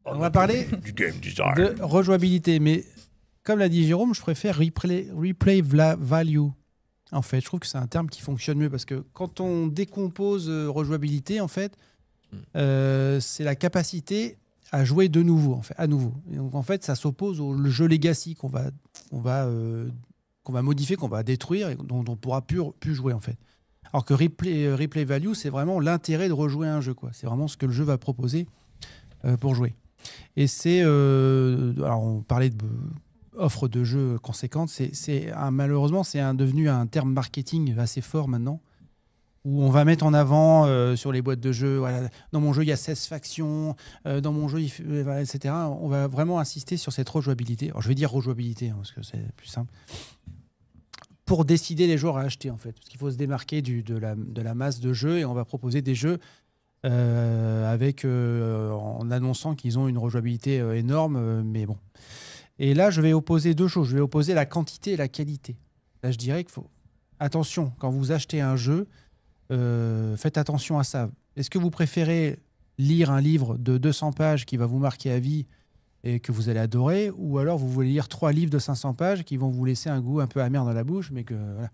On va parler du game design. de rejouabilité, mais comme l'a dit Jérôme, je préfère replay value. En fait, je trouve que c'est un terme qui fonctionne mieux parce que quand on décompose rejouabilité, en fait, c'est la capacité à jouer de nouveau, à nouveau. Et donc, en fait, ça s'oppose au jeu legacy qu'on va modifier, qu'on va détruire et dont on ne pourra plus jouer, en fait. Alors que replay value, c'est vraiment l'intérêt de rejouer un jeu, quoi. C'est vraiment ce que le jeu va proposer pour jouer. Et c'est... alors, on parlait d'offre de jeux conséquente. Malheureusement, c'est devenu un terme marketing assez fort maintenant, où on va mettre en avant sur les boîtes de jeux, voilà, dans mon jeu, il y a 16 factions, dans mon jeu, voilà, etc. On va vraiment insister sur cette rejouabilité. Alors, je vais dire rejouabilité, parce que c'est plus simple. Pour décider les joueurs à acheter, en fait. Parce qu'il faut se démarquer de la masse de jeux, et on va proposer des jeux en annonçant qu'ils ont une rejouabilité énorme, mais bon. Et là, je vais opposer deux choses. Je vais opposer la quantité et la qualité. Là, je dirais qu'il faut... Attention, quand vous achetez un jeu, faites attention à ça. Est-ce que vous préférez lire un livre de 200 pages qui va vous marquer à vie et que vous allez adorer, ou alors vous voulez lire 3 livres de 500 pages qui vont vous laisser un goût un peu amer dans la bouche, mais que voilà.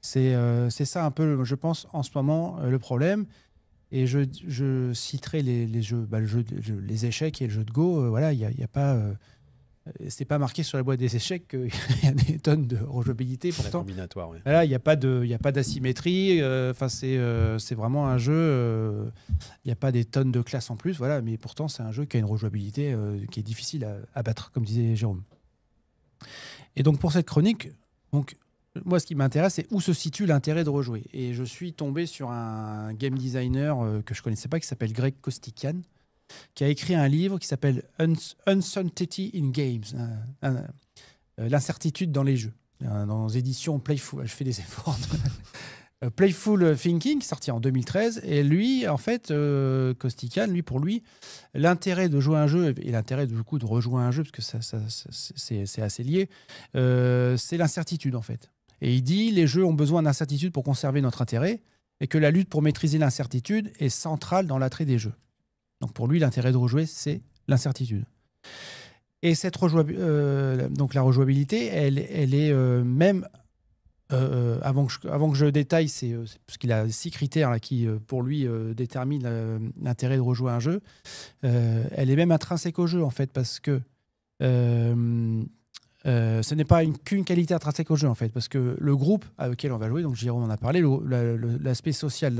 C'est ça un peu, je pense, en ce moment, le problème. Et je citerai les jeux, les échecs et le jeu de Go. Voilà, il y a pas... c'est pas marqué sur la boîte des échecs qu'il y a des tonnes de rejouabilité. Pourtant, combinatoire, oui. Voilà, il n'y a pas d'asymétrie. C'est vraiment un jeu. Il n'y a pas des tonnes de classes en plus. Voilà, mais pourtant, c'est un jeu qui a une rejouabilité qui est difficile à battre, comme disait Jérôme. Et donc, pour cette chronique, moi, ce qui m'intéresse, c'est où se situe l'intérêt de rejouer. Et je suis tombé sur un game designer que je ne connaissais pas, qui s'appelle Greg Costikyan, qui a écrit un livre qui s'appelle Uncertainty in Games, l'incertitude dans les jeux, dans les éditions Playful. Je fais des efforts. Playful Thinking, sorti en 2013. Et lui, en fait, Costikyan, pour lui, l'intérêt de jouer à un jeu et l'intérêt du coup de rejouer à un jeu, parce que c'est assez lié, c'est l'incertitude, en fait. Et il dit les jeux ont besoin d'incertitude pour conserver notre intérêt et que la lutte pour maîtriser l'incertitude est centrale dans l'attrait des jeux. Donc pour lui, l'intérêt de rejouer, c'est l'incertitude. Et donc la rejouabilité, elle est même... avant que je détaille, parce qu'il a 6 critères là, qui, pour lui, déterminent l'intérêt de rejouer un jeu. Elle est même intrinsèque au jeu, en fait, parce que ce n'est pas qu'une qualité intrinsèque au jeu, en fait, parce que le groupe avec lequel on va jouer, donc Jérôme en a parlé, l'aspect social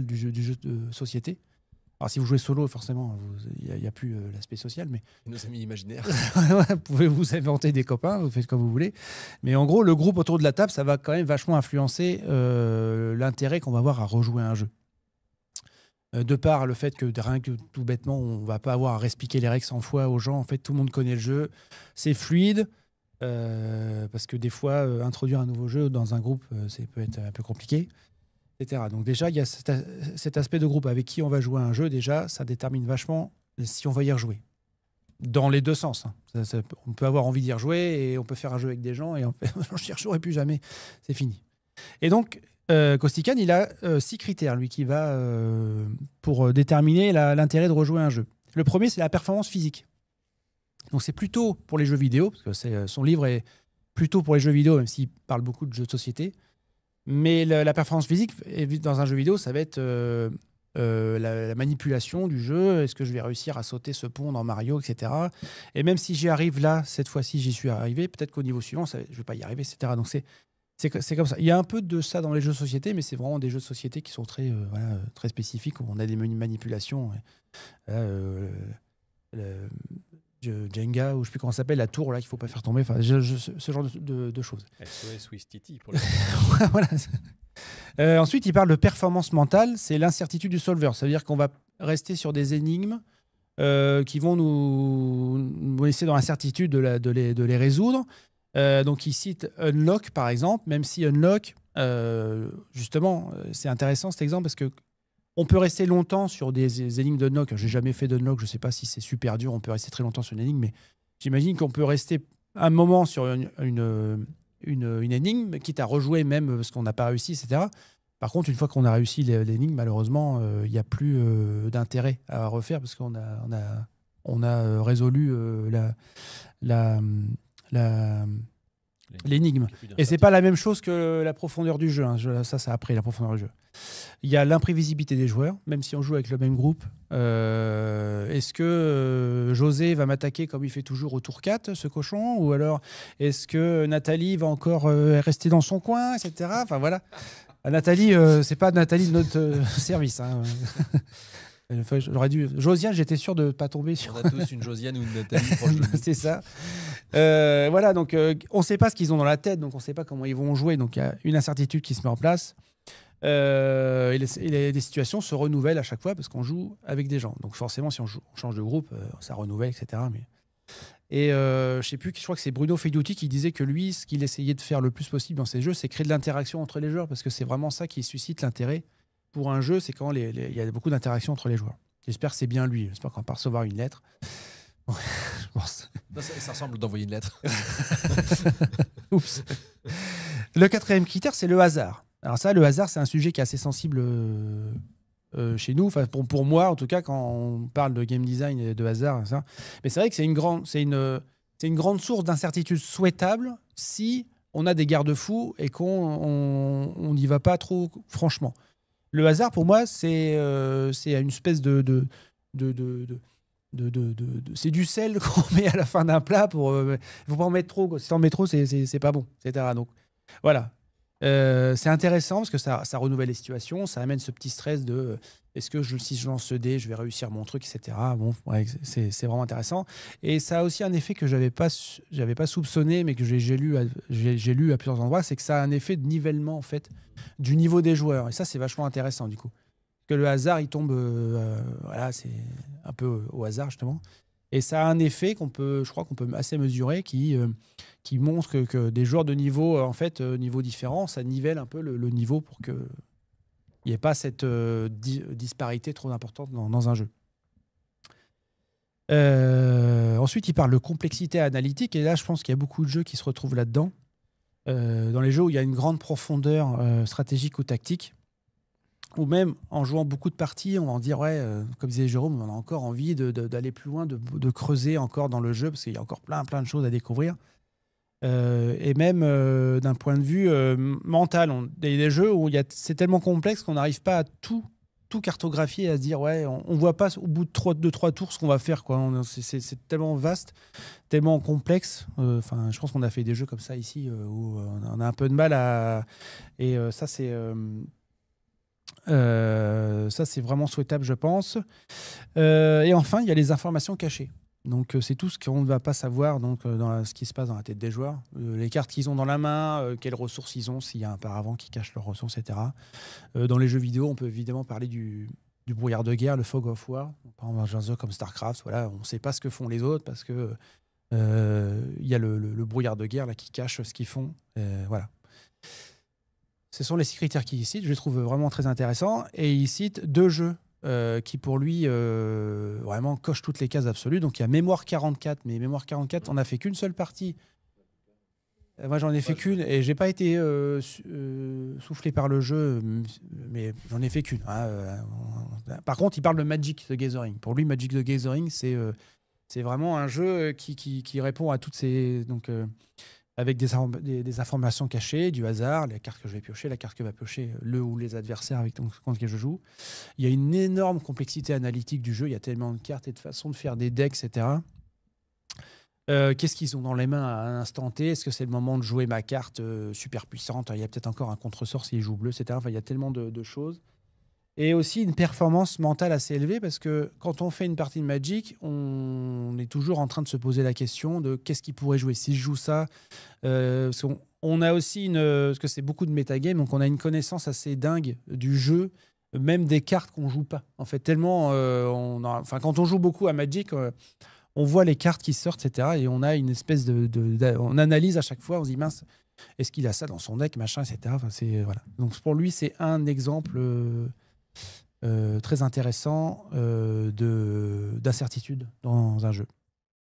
du jeu de société. Alors, si vous jouez solo, forcément, il n'y a plus l'aspect social. Mais... Nos amis imaginaires. Vous pouvez vous inventer des copains, vous faites comme vous voulez. Mais en gros, le groupe autour de la table, ça va quand même vachement influencer l'intérêt qu'on va avoir à rejouer un jeu. De par le fait que, rien que tout bêtement, on ne va pas avoir à réexpliquer les règles 100 fois aux gens. En fait, tout le monde connaît le jeu. C'est fluide. Parce que des fois, introduire un nouveau jeu dans un groupe, ça peut être un peu compliqué. Etc. Donc déjà, il y a cet aspect de groupe avec qui on va jouer à un jeu. Déjà, ça détermine vachement si on va y rejouer. Dans les deux sens. Hein. On peut avoir envie d'y rejouer et on peut faire un jeu avec des gens et on fait « je n'y rejouerai plus jamais ». C'est fini. Et donc, Costikyan, il a 6 critères, lui, qui va pour déterminer l'intérêt de rejouer à un jeu. Le premier, c'est la performance physique. Donc c'est plutôt pour les jeux vidéo, parce que son livre est plutôt pour les jeux vidéo, même s'il parle beaucoup de jeux de société. Mais la performance physique, dans un jeu vidéo, ça va être la manipulation du jeu. Est-ce que je vais réussir à sauter ce pont dans Mario, etc. Et même si j'y arrive là, cette fois-ci, j'y suis arrivé, peut-être qu'au niveau suivant, je ne vais pas y arriver, etc. Donc c'est comme ça. Il y a un peu de ça dans les jeux de société, mais c'est vraiment des jeux de société qui sont très spécifiques, où on a des manipulations. Jenga, ou je ne sais plus comment ça s'appelle, la tour là qu'il ne faut pas faire tomber, enfin, ce genre de choses. SOS Wistiti pour le voilà. Ensuite, il parle de performance mentale, c'est l'incertitude du solver. Ça veut dire qu'on va rester sur des énigmes qui vont nous laisser dans l'incertitude de les résoudre. Donc, il cite Unlock, par exemple, même si Unlock, justement, c'est intéressant cet exemple parce que on peut rester longtemps sur des énigmes d'unlock. J'ai jamais fait d'unlock, je ne sais pas si c'est super dur. On peut rester très longtemps sur une énigme, mais j'imagine qu'on peut rester un moment sur une énigme, quitte à rejouer même parce qu'on n'a pas réussi, etc. Par contre, une fois qu'on a réussi l'énigme, malheureusement, il n'y a plus d'intérêt à refaire parce qu'on on a résolu l'énigme. Et c'est pas la même chose que la profondeur du jeu. Hein. Ça après la profondeur du jeu. Il y a l'imprévisibilité des joueurs, même si on joue avec le même groupe. Est-ce que José va m'attaquer comme il fait toujours au tour 4, ce cochon? Ou alors, est-ce que Nathalie va encore rester dans son coin, etc. Enfin, voilà. Nathalie, c'est pas Nathalie de notre service. Hein. J'aurais dû... Josiane, j'étais sûr de ne pas tomber sur... On a tous une Josiane ou une Nathalie proche de nous. C'est ça. Voilà, donc on ne sait pas ce qu'ils ont dans la tête, donc on ne sait pas comment ils vont jouer. Donc il y a une incertitude qui se met en place. Et les situations se renouvellent à chaque fois parce qu'on joue avec des gens. Donc forcément, si on change de groupe, ça renouvelle, etc. Et je sais plus, je crois que c'est Bruno Feiduti qui disait que lui, ce qu'il essayait de faire le plus possible dans ses jeux, c'est créer de l'interaction entre les joueurs parce que c'est vraiment ça qui suscite l'intérêt pour un jeu, c'est quand il y a beaucoup d'interactions entre les joueurs. J'espère que c'est bien lui. J'espère qu'on va pas recevoir une lettre. Je pense. Non, ça ressemble d'envoyer une lettre. Oups. Le 4e critère, c'est le hasard. Alors ça, le hasard, c'est un sujet qui est assez sensible chez nous. Enfin, pour moi, en tout cas, quand on parle de game design et de hasard, ça. Mais c'est vrai que c'est une grande source d'incertitude souhaitable si on a des garde-fous et qu'on n'y va pas trop franchement. Le hasard, pour moi, c'est une espèce c'est du sel qu'on met à la fin d'un plat. Il ne faut pas en mettre trop. Si tu en mets trop, c'est pas bon, etc. Donc, voilà. C'est intéressant parce que ça renouvelle les situations. Ça amène ce petit stress de est-ce que si je lance ce dé, je vais réussir mon truc, etc. Bon, ouais, c'est vraiment intéressant. Et ça a aussi un effet que je n'avais pas soupçonné, mais que j'ai lu à plusieurs endroits, c'est que ça a un effet de nivellement en fait, du niveau des joueurs. Et ça, c'est vachement intéressant du coup. Que le hasard, il tombe, voilà, c'est un peu au hasard justement. Et ça a un effet je crois qu'on peut assez mesurer, qui montre que des joueurs de niveau, niveau différent, ça nivelle un peu le niveau pour que il n'y ait pas cette disparité trop importante dans un jeu. Ensuite, il parle de complexité analytique, et là, je pense qu'il y a beaucoup de jeux qui se retrouvent là-dedans. Dans les jeux où il y a une grande profondeur stratégique ou tactique, ou même en jouant beaucoup de parties, on va en dire, ouais, comme disait Jérôme, on a encore envie d'aller plus loin, de creuser encore dans le jeu, parce qu'il y a encore plein de choses à découvrir. Et même d'un point de vue mental, des jeux où c'est tellement complexe qu'on n'arrive pas à tout cartographier, à se dire, ouais, on ne voit pas au bout de 2-3 tours ce qu'on va faire, quoi. C'est tellement vaste, tellement complexe. Je pense qu'on a fait des jeux comme ça ici où on a un peu de mal à... Et ça, c'est vraiment souhaitable, je pense. Et enfin, il y a les informations cachées. Donc, c'est tout ce qu'on ne va pas savoir dans ce qui se passe dans la tête des joueurs. Les cartes qu'ils ont dans la main, quelles ressources ils ont, s'il y a un paravent qui cache leurs ressources, etc. Dans les jeux vidéo, on peut évidemment parler du brouillard de guerre, le fog of war. Par exemple, dans un jeu comme StarCraft, voilà, on ne sait pas ce que font les autres parce que y a le brouillard de guerre là, qui cache ce qu'ils font. Voilà. Ce sont les 6 critères qu'il cite. Je les trouve vraiment très intéressants. Et il cite 2 jeux qui, pour lui, vraiment cochent toutes les cases absolues. Donc, il y a Mémoire 44. Mais Mémoire 44, on n'a fait qu'une seule partie. Moi, j'en ai fait qu'une. Et je n'ai pas été soufflé par le jeu. Mais j'en ai fait qu'une. Par contre, il parle de Magic the Gathering. Pour lui, Magic the Gathering, c'est vraiment un jeu qui répond à toutes ces... Donc, avec des informations cachées, du hasard, la carte que je vais piocher, la carte que va piocher le ou les adversaires contre qui je joue. Il y a une énorme complexité analytique du jeu, il y a tellement de cartes et de façons de faire des decks, etc. Qu'est-ce qu'ils ont dans les mains à un instant T? Est-ce que c'est le moment de jouer ma carte super puissante? Il y a peut-être encore un contre-sort s'il joue bleu, etc. Il y a tellement de choses. Et aussi une performance mentale assez élevée, parce que quand on fait une partie de Magic, on est toujours en train de se poser la question de qu'est-ce qui pourrait jouer si je joue ça. On a aussi parce que c'est beaucoup de metagame, donc on a une connaissance assez dingue du jeu, même des cartes qu'on joue pas. En fait, tellement quand on joue beaucoup à Magic, on voit les cartes qui sortent, etc. Et on a une espèce on analyse à chaque fois, on se dit mince, est-ce qu'il a ça dans son deck, machin, etc. Voilà. Donc pour lui, c'est un exemple très intéressant d'incertitude dans un jeu.